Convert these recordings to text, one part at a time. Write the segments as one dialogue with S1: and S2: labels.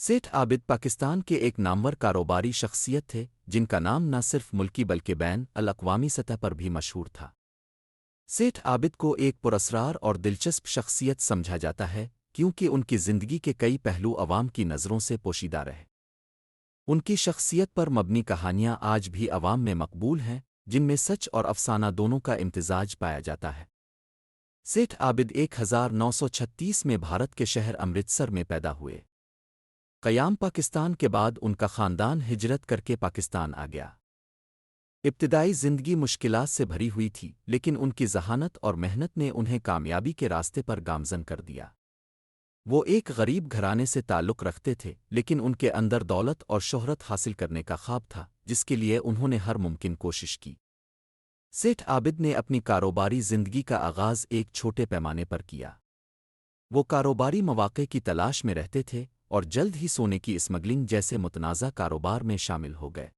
S1: सेठ आबिद पाकिस्तान के एक नामवर कारोबारी शख्सियत थे जिनका नाम न सिर्फ मुल्की बल्कि बैन अल-अक़वामी सतह पर भी मशहूर था। सेठ आबिद को एक पुरस्रार और दिलचस्प शख्सियत समझा जाता है क्योंकि उनकी ज़िंदगी के कई पहलू अवाम की नज़रों से पोशीदा रहे। उनकी शख्सियत पर मबनी कहानियाँ आज भी अवाम में मकबूल हैं, जिनमें सच और अफसाना दोनों का इम्तिजाज पाया जाता है। सेठ आबिद 1936 में भारत के शहर अमृतसर में पैदा हुए। क़याम पाकिस्तान के बाद उनका ख़ानदान हिजरत करके पाकिस्तान आ गया। इब्तिदाई ज़िंदगी मुश्किलात से भरी हुई थी, लेकिन उनकी ज़हानत और मेहनत ने उन्हें कामयाबी के रास्ते पर गामज़न कर दिया। वो एक गरीब घराने से ताल्लुक़ रखते थे, लेकिन उनके अंदर दौलत और शोहरत हासिल करने का ख्वाब था, जिसके लिए उन्होंने हर मुमकिन कोशिश की। सेठ आबिद ने अपनी कारोबारी ज़िंदगी का आगाज़ एक छोटे पैमाने पर किया। वो कारोबारी मौक़े की तलाश में रहते थे और जल्द ही सोने की स्मगलिंग जैसे मुतनाज़ा कारोबार में शामिल हो गए।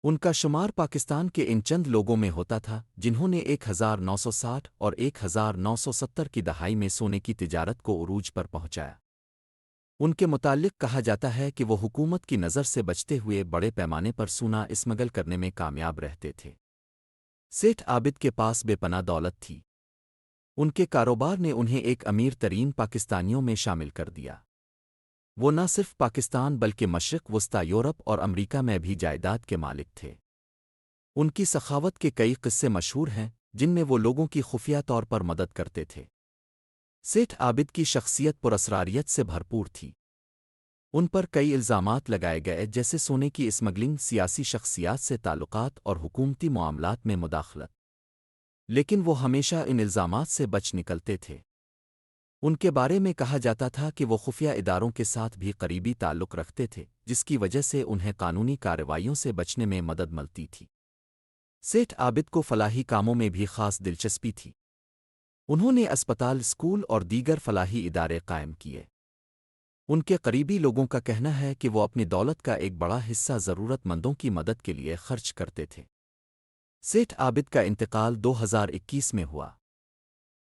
S1: उनका शुमार पाकिस्तान के इन चंद लोगों में होता था जिन्होंने 1960 और 1970 की दहाई में सोने की तिजारत को उरूज पर पहुंचाया। उनके मुताल्लिक़ कहा जाता है कि वो हुकूमत की नज़र से बचते हुए बड़े पैमाने पर सोना स्मगल करने में कामयाब रहते थे। सेठ आबिद के पास बेपनाह दौलत थी। उनके कारोबार ने उन्हें एक अमीर तरीन पाकिस्तानियों में शामिल कर दिया। वो न सिर्फ पाकिस्तान बल्कि मशरिक़ वस्ता, यूरोप और अमरीका में भी जायदाद के मालिक थे। उनकी सखावत के कई किस्से मशहूर हैं, जिनमें वो लोगों की खुफिया तौर पर मदद करते थे। सेठ आबिद की शख्सियत पुरस्रारियत से भरपूर थी। उन पर कई इल्ज़ामात लगाए गए, जैसे सोने की स्मगलिंग, सियासी शख्सियात से ताल्लुकात और हुकूमती मामलात में मुदाखलत। लेकिन वो हमेशा इन इल्ज़ामात से बच निकलते थे। उनके बारे में कहा जाता था कि वो खुफिया इदारों के साथ भी करीबी ताल्लुक़ रखते थे, जिसकी वजह से उन्हें कानूनी कार्रवाइयों से बचने में मदद मिलती थी। सेठ आबिद को फलाही कामों में भी ख़ास दिलचस्पी थी। उन्होंने अस्पताल, स्कूल और दीगर फलाही इदारे कायम किए। उनके करीबी लोगों का कहना है कि वो अपनी दौलत का एक बड़ा हिस्सा ज़रूरतमंदों की मदद के लिए खर्च करते थे। सेठ आबिद का इंतकाल 2021 में हुआ।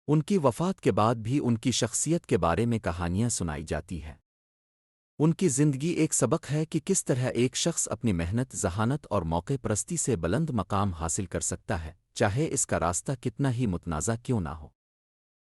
S1: उनकी वफ़ात के बाद भी उनकी शख्सियत के बारे में कहानियाँ सुनाई जाती हैं। उनकी ज़िंदगी एक सबक है कि किस तरह एक शख्स अपनी मेहनत, ज़हानत और मौके परस्ती से बुलंद मकाम हासिल कर सकता है, चाहे इसका रास्ता कितना ही मुतनाज़ा क्यों ना हो।